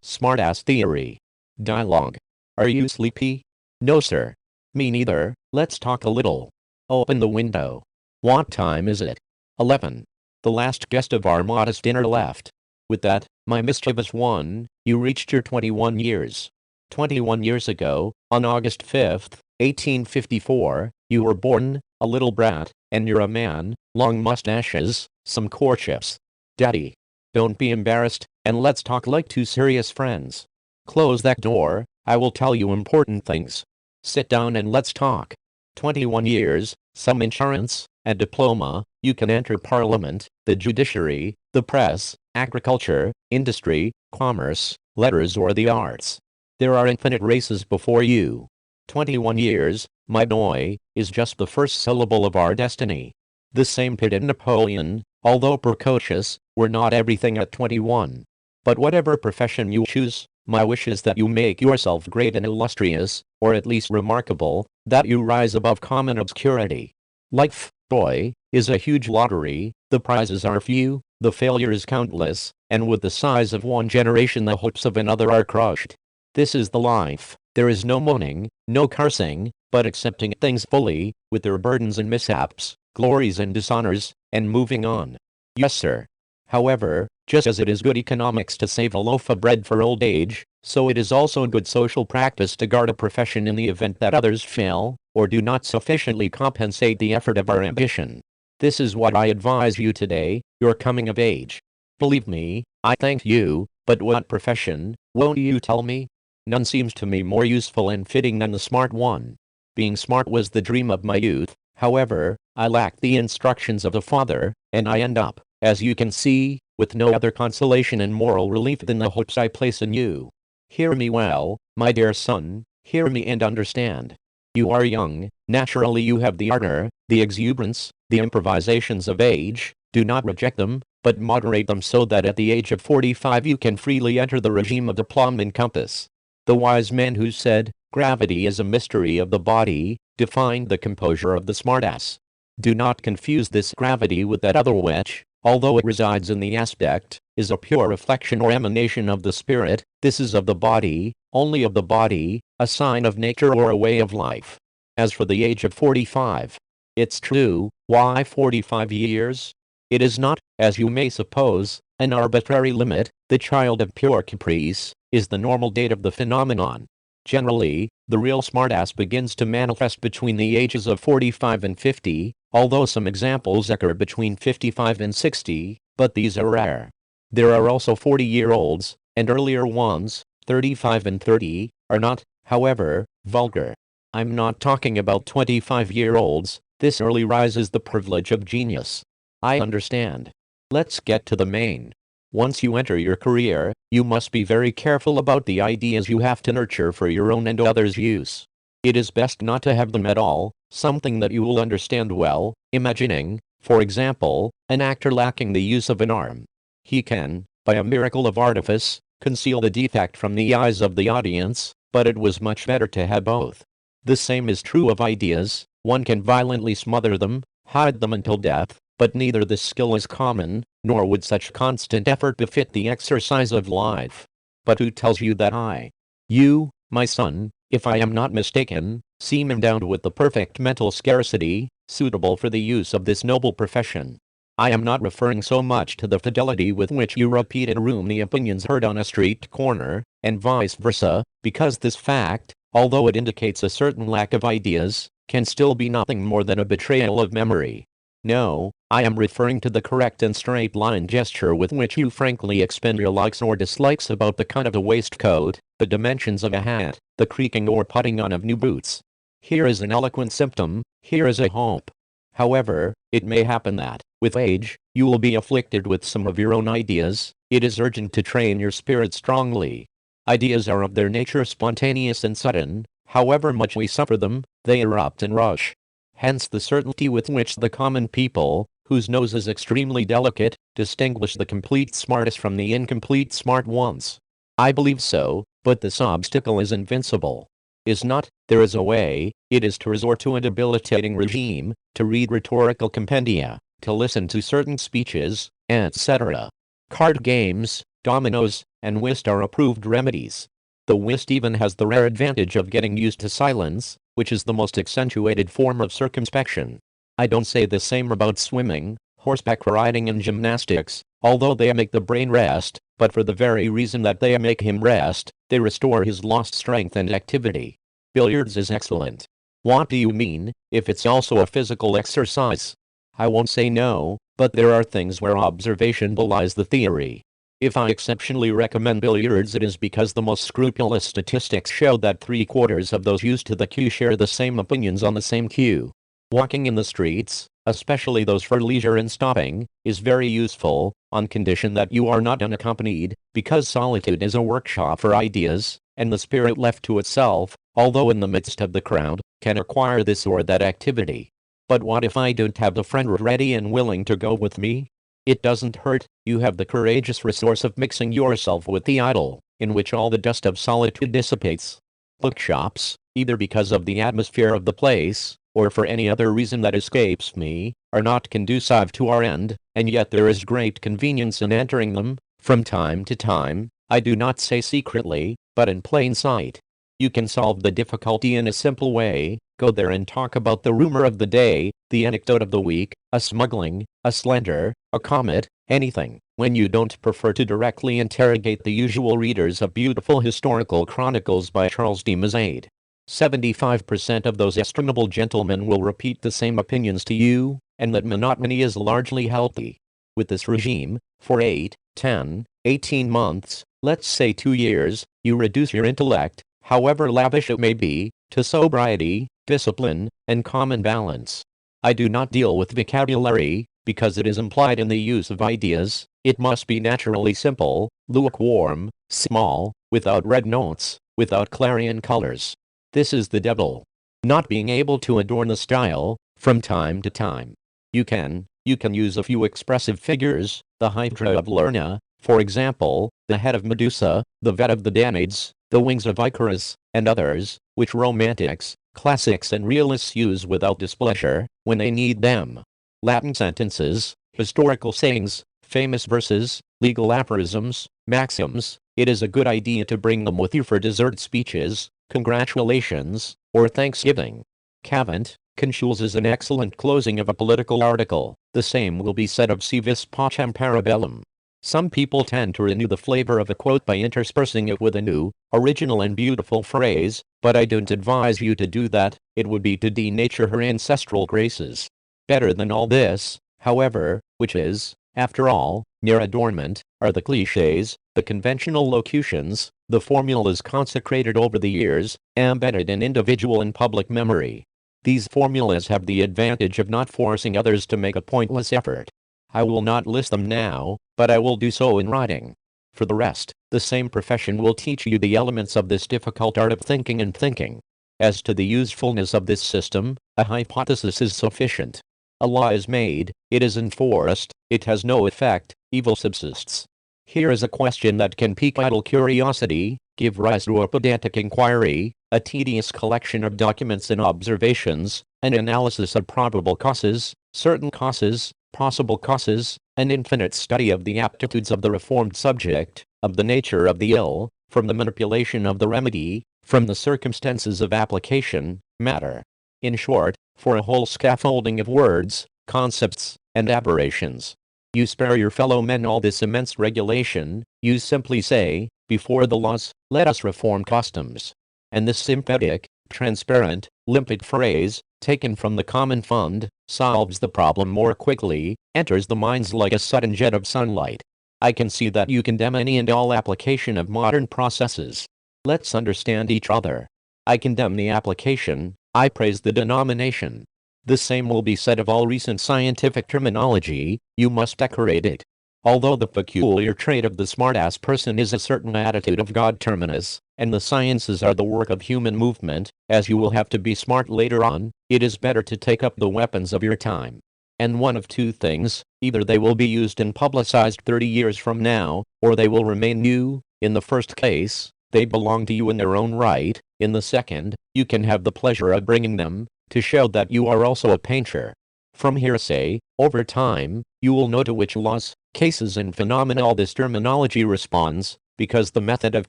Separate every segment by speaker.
Speaker 1: Smartass theory. Dialogue. Are you sleepy? No, sir. Me neither. Let's talk a little. Open the window. What time is it? 11. The last guest of our modest dinner left. With that, my mischievous one, you reached your 21 years. 21 years ago, on August 5th, 1854, you were born, a little brat, and you're a man, long mustaches, some courtships. Daddy. Don't be embarrassed, and let's talk like two serious friends. Close that door, I will tell you important things. Sit down and let's talk. 21 years, some insurance, a diploma, you can enter Parliament, the judiciary, the press, agriculture, industry, commerce, letters or the arts. There are infinite races before you. 21 years, my boy, is just the first syllable of our destiny. The same Pitt and Napoleon, although precocious, were not everything at 21. But whatever profession you choose, my wish is that you make yourself great and illustrious, or at least remarkable, that you rise above common obscurity. Life, boy, is a huge lottery, the prizes are few, the failures countless, and with the size of one generation the hopes of another are crushed. This is the life, there is no moaning, no cursing, but accepting things fully, with their burdens and mishaps, glories and dishonors, and moving on. Yes, sir. However, just as it is good economics to save a loaf of bread for old age, so it is also good social practice to guard a profession in the event that others fail, or do not sufficiently compensate the effort of our ambition. This is what I advise you today, your coming of age. Believe me, I thank you, but what profession, won't you tell me? None seems to me more useful and fitting than the smart one. Being smart was the dream of my youth, however, I lacked the instructions of a father, and I end up, as you can see, with no other consolation and moral relief than the hopes I place in you. Hear me well, my dear son, hear me and understand. You are young, naturally you have the ardor, the exuberance, the improvisations of age, do not reject them, but moderate them so that at the age of 45 you can freely enter the regime of the plumb and compass. The wise man who said, gravity is a mystery of the body, defined the composure of the smartass. Do not confuse this gravity with that other which, although it resides in the aspect, is a pure reflection or emanation of the spirit. This is of the body, only of the body, a sign of nature or a way of life. As for the age of 45, it's true, why 45 years? It is not, as you may suppose, an arbitrary limit. The child of pure caprice is the normal date of the phenomenon. Generally, the real smartass begins to manifest between the ages of 45 and 50, although some examples occur between 55 and 60, but these are rare. There are also 40-year-olds, and earlier ones, 35 and 30, are not, however, vulgar. I'm not talking about 25-year-olds, this early rise is the privilege of genius. I understand. Let's get to the main. Once you enter your career, you must be very careful about the ideas you have to nurture for your own and others' use. It is best not to have them at all, something that you will understand well, imagining, for example, an actor lacking the use of an arm. He can, by a miracle of artifice, conceal the defect from the eyes of the audience, but it was much better to have both. The same is true of ideas, one can violently smother them, hide them until death, but neither this skill is common, nor would such constant effort befit the exercise of life. But who tells you that you, my son, if I am not mistaken, seem endowed with the perfect mental scarcity, suitable for the use of this noble profession? I am not referring so much to the fidelity with which you repeat in a room the opinions heard on a street corner, and vice versa, because this fact, although it indicates a certain lack of ideas, can still be nothing more than a betrayal of memory. No, I am referring to the correct and straight-line gesture with which you frankly expend your likes or dislikes about the cut of a waistcoat, the dimensions of a hat, the creaking or putting on of new boots. Here is an eloquent symptom, here is a hope. However, it may happen that, with age, you will be afflicted with some of your own ideas. It is urgent to train your spirit strongly. Ideas are of their nature spontaneous and sudden. However much we suffer them, they erupt and rush. Hence the certainty with which the common people, whose nose is extremely delicate, distinguish the complete smartest from the incomplete smart ones. I believe so, but this obstacle is invincible. Is not, there is a way, it is to resort to a debilitating regime, to read rhetorical compendia, to listen to certain speeches, etc. Card games, dominoes, and whist are approved remedies. The whist even has the rare advantage of getting used to silence, which is the most accentuated form of circumspection. I don't say the same about swimming, horseback riding and gymnastics, although they make the brain rest, but for the very reason that they make him rest, they restore his lost strength and activity. Billiards is excellent. What do you mean, if it's also a physical exercise? I won't say no, but there are things where observation belies the theory. If I exceptionally recommend billiards, it is because the most scrupulous statistics show that 3/4 of those used to the cue share the same opinions on the same cue. Walking in the streets, especially those for leisure and stopping, is very useful, on condition that you are not unaccompanied, because solitude is a workshop for ideas, and the spirit left to itself, although in the midst of the crowd, can acquire this or that activity. But what if I don't have a friend ready and willing to go with me? It doesn't hurt, you have the courageous resource of mixing yourself with the idle, in which all the dust of solitude dissipates. Bookshops, either because of the atmosphere of the place, or for any other reason that escapes me, are not conducive to our end, and yet there is great convenience in entering them, from time to time, I do not say secretly, but in plain sight. You can solve the difficulty in a simple way. Go there and talk about the rumor of the day, the anecdote of the week, a smuggling, a slander, a comet, anything, when you don't prefer to directly interrogate the usual readers of beautiful historical chronicles by Charles de Mazade. 75% of those estimable gentlemen will repeat the same opinions to you, and that monotony is largely healthy. With this regime, for 8, 10, 18 months, let's say 2 years, you reduce your intellect, however lavish it may be, to sobriety, discipline, and common balance. I do not deal with vocabulary, because it is implied in the use of ideas. It must be naturally simple, lukewarm, small, without red notes, without clarion colors. This is the devil. Not being able to adorn the style, from time to time. You can use a few expressive figures, the Hydra of Lerna, for example, the head of Medusa, the vet of the Danaids, the wings of Icarus, and others, which romantics, classics and realists use without displeasure, when they need them. Latin sentences, historical sayings, famous verses, legal aphorisms, maxims, it is a good idea to bring them with you for dessert speeches, congratulations, or Thanksgiving. Cavant, consuls is an excellent closing of a political article. The same will be said of Si vis pacem parabellum. Some people tend to renew the flavor of a quote by interspersing it with a new, original and beautiful phrase, but I don't advise you to do that. It would be to denature her ancestral graces. Better than all this, however, which is, after all, mere adornment, are the clichés, the conventional locutions, the formulas consecrated over the years, embedded in individual and public memory. These formulas have the advantage of not forcing others to make a pointless effort. I will not list them now, but I will do so in writing. For the rest, the same profession will teach you the elements of this difficult art of thinking and thinking. As to the usefulness of this system, a hypothesis is sufficient. A law is made, it is enforced, it has no effect, evil subsists. Here is a question that can pique idle curiosity, give rise to a pedantic inquiry, a tedious collection of documents and observations, an analysis of probable causes, certain causes, possible causes, an infinite study of the aptitudes of the reformed subject, of the nature of the ill, from the manipulation of the remedy, from the circumstances of application, matter. In short, for a whole scaffolding of words, concepts, and aberrations. You spare your fellow men all this immense regulation, you simply say, before the laws, let us reform customs. And this sympathetic, transparent, limpid phrase, taken from the common fund, solves the problem more quickly, enters the minds like a sudden jet of sunlight. I can see that you condemn any and all application of modern processes. Let's understand each other. I condemn the application, I praise the denomination. The same will be said of all recent scientific terminology, you must decorate it. Although the peculiar trait of the smart-ass person is a certain attitude of God terminus, and the sciences are the work of human movement, as you will have to be smart later on, it is better to take up the weapons of your time. And one of two things, either they will be used and publicized 30 years from now, or they will remain new. In the first case, they belong to you in their own right. In the second, you can have the pleasure of bringing them, to show that you are also a painter. From hearsay, over time, you will know to which laws, cases and phenomena all this terminology responds, because the method of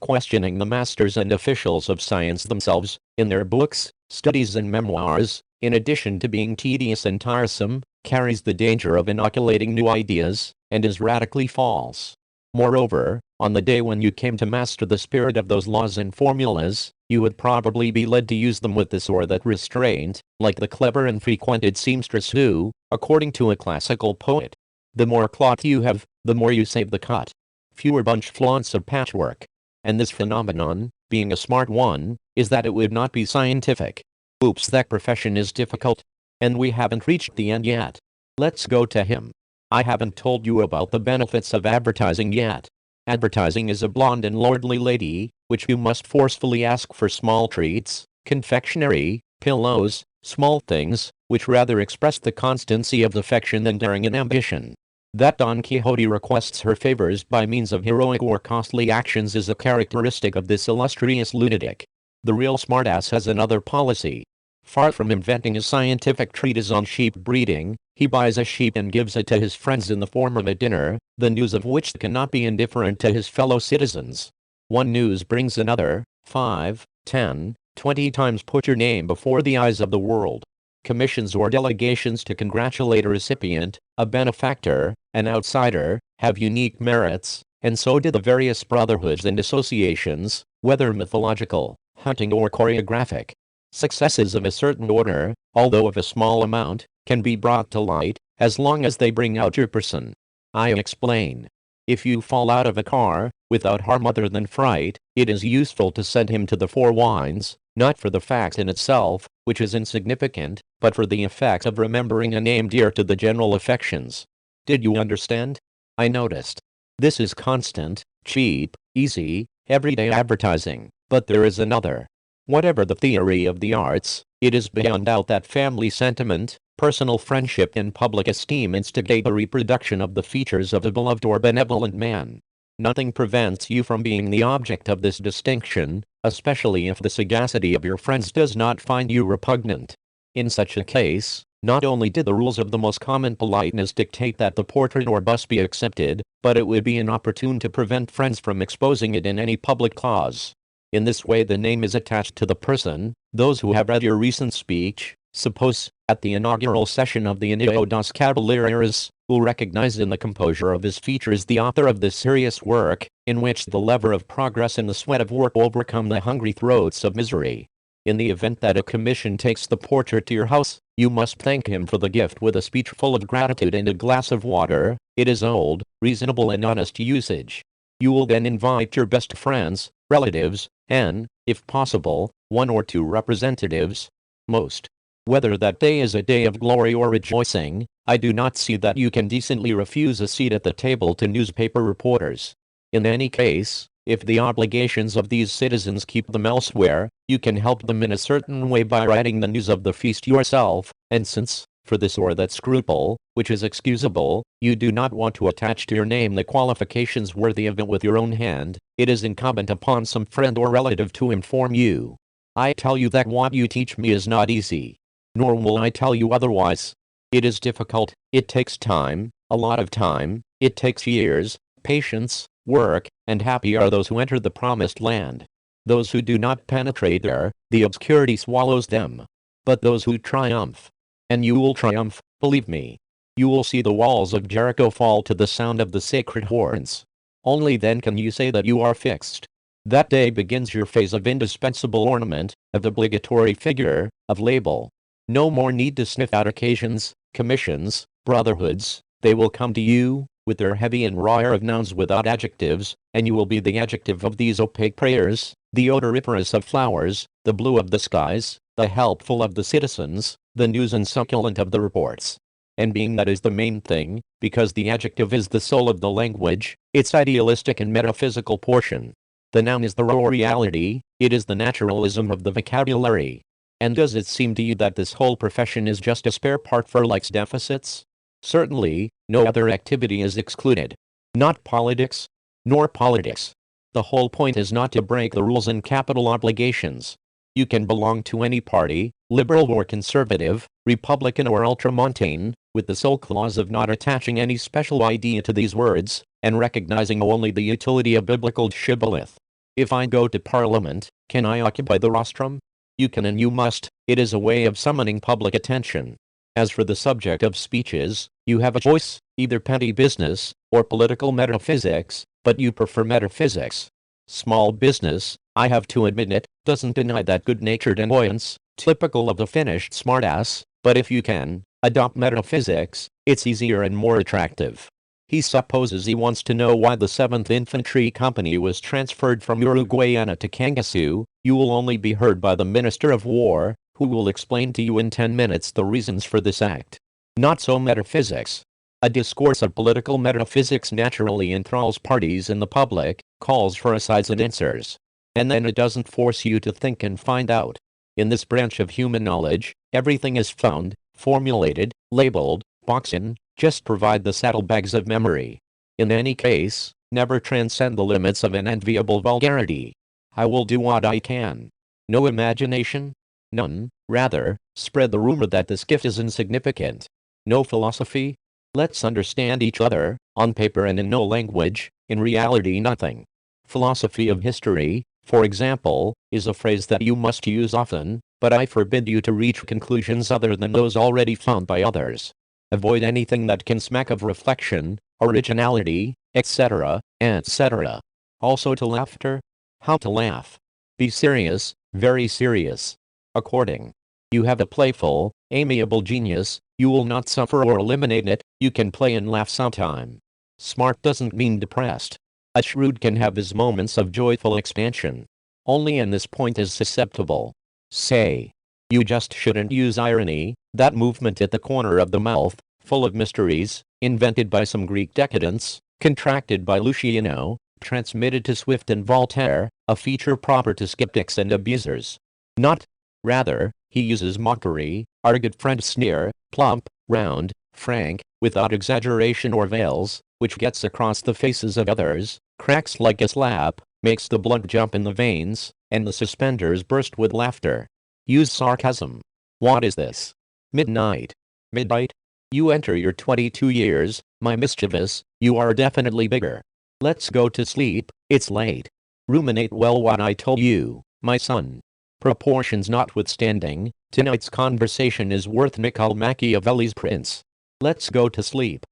Speaker 1: questioning the masters and officials of science themselves, in their books, studies and memoirs, in addition to being tedious and tiresome, carries the danger of inoculating new ideas, and is radically false. Moreover, on the day when you came to master the spirit of those laws and formulas, you would probably be led to use them with this or that restraint, like the clever and frequented seamstress who, according to a classical poet, the more cloth you have, the more you save the cut. Fewer bunch flaunts of patchwork. And this phenomenon, being a smart one, is that it would not be scientific. Oops, that profession is difficult. And we haven't reached the end yet. Let's go to him. I haven't told you about the benefits of advertising yet. Advertising is a blonde and lordly lady, which you must forcefully ask for small treats, confectionery, pillows, small things, which rather express the constancy of affection than daring and ambition. That Don Quixote requests her favors by means of heroic or costly actions is a characteristic of this illustrious lunatic. The real smartass has another policy. Far from inventing a scientific treatise on sheep breeding, he buys a sheep and gives it to his friends in the form of a dinner, the news of which cannot be indifferent to his fellow citizens. One news brings another, 5, 10, 20 times put your name before the eyes of the world. Commissions or delegations to congratulate a recipient, a benefactor, an outsider, have unique merits, and so do the various brotherhoods and associations, whether mythological, hunting or choreographic. Successes of a certain order, although of a small amount, can be brought to light, as long as they bring out your person. I explain. If you fall out of a car, without harm other than fright, it is useful to send him to the Four Winds, not for the fact in itself, which is insignificant, but for the effect of remembering a name dear to the general affections. Did you understand? I noticed. This is constant, cheap, easy, everyday advertising, but there is another. Whatever the theory of the arts, it is beyond doubt that family sentiment, personal friendship and public esteem instigate the reproduction of the features of a beloved or benevolent man. Nothing prevents you from being the object of this distinction, especially if the sagacity of your friends does not find you repugnant. In such a case, not only did the rules of the most common politeness dictate that the portrait or bust be accepted, but it would be inopportune to prevent friends from exposing it in any public cause. In this way the name is attached to the person. Those who have read your recent speech, suppose, at the inaugural session of the Ateneo dos Caballeros, will recognize in the composure of his features the author of this serious work, in which the lever of progress and the sweat of work overcome the hungry throats of misery. In the event that a commission takes the portrait to your house, you must thank him for the gift with a speech full of gratitude and a glass of water. It is old, reasonable and honest usage. You will then invite your best friends, relatives, and, if possible, 1 or 2 representatives. Most. Whether that day is a day of glory or rejoicing, I do not see that you can decently refuse a seat at the table to newspaper reporters. In any case, if the obligations of these citizens keep them elsewhere, you can help them in a certain way by writing the news of the feast yourself, and since, for this or that scruple, which is excusable, you do not want to attach to your name the qualifications worthy of it with your own hand, it is incumbent upon some friend or relative to inform you. I tell you that what you teach me is not easy. Nor will I tell you otherwise. It is difficult, it takes time, a lot of time, it takes years, patience, work, and happy are those who enter the promised land. Those who do not penetrate there, the obscurity swallows them. But those who triumph, and you will triumph, believe me. You will see the walls of Jericho fall to the sound of the sacred horns. Only then can you say that you are fixed. That day begins your phase of indispensable ornament, of obligatory figure, of label. No more need to sniff out occasions, commissions, brotherhoods. They will come to you, with their heavy and raw air of nouns without adjectives, and you will be the adjective of these opaque prayers, the odoriferous of flowers, the blue of the skies, the helpful of the citizens, the news and succulent of the reports. And being that is the main thing, because the adjective is the soul of the language, its idealistic and metaphysical portion. The noun is the raw reality, it is the naturalism of the vocabulary. And does it seem to you that this whole profession is just a spare part for life's deficits? Certainly, no other activity is excluded. Not politics, nor politics. The whole point is not to break the rules and capital obligations. You can belong to any party, liberal or conservative, Republican or ultramontane, with the sole clause of not attaching any special idea to these words, and recognizing only the utility of biblical shibboleth. If I go to Parliament, can I occupy the rostrum? You can and you must. It is a way of summoning public attention. As for the subject of speeches, you have a choice, either petty business, or political metaphysics, but you prefer metaphysics. Small business, I have to admit it, doesn't deny that good-natured annoyance, typical of the finished smartass, but if you can adopt metaphysics, it's easier and more attractive. He supposes he wants to know why the 7th Infantry Company was transferred from Uruguayana to Cangaçu. You will only be heard by the Minister of War, who will explain to you in 10 minutes the reasons for this act. Not so metaphysics. A discourse of political metaphysics naturally enthralls parties and the public, calls for asides and answers. And then it doesn't force you to think and find out. In this branch of human knowledge, everything is found, formulated, labeled, boxed in. Just provide the saddlebags of memory. In any case, never transcend the limits of an enviable vulgarity. I will do what I can. No imagination? None. Rather, spread the rumor that this gift is insignificant. No philosophy? Let's understand each other, on paper and in no language, in reality nothing. Philosophy of history, for example, is a phrase that you must use often, but I forbid you to reach conclusions other than those already found by others. Avoid anything that can smack of reflection, originality, etc., etc. Also to laughter? How to laugh? Be serious, very serious. According. You have a playful, amiable genius, you will not suffer or eliminate it, you can play and laugh sometime. Smart doesn't mean depressed. A shrewd can have his moments of joyful expansion. Only in this point is susceptible. Say. You just shouldn't use irony, that movement at the corner of the mouth, full of mysteries, invented by some Greek decadents, contracted by Luciano, transmitted to Swift and Voltaire, a feature proper to skeptics and abusers. Not. Rather, he uses mockery, our good friend sneer, plump, round, frank, without exaggeration or veils, which gets across the faces of others, cracks like a slap, makes the blood jump in the veins, and the suspenders burst with laughter. Use sarcasm. What is this? Midnight. Midnight? You enter your 22 years, my mischievous, you are definitely bigger. Let's go to sleep, it's late. Ruminate well what I told you, my son. Proportions notwithstanding, tonight's conversation is worth Niccolo Machiavelli's Prince. Let's go to sleep.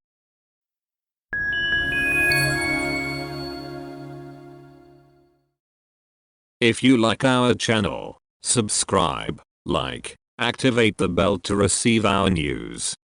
Speaker 2: If you like our channel, subscribe, like, activate the bell to receive our news.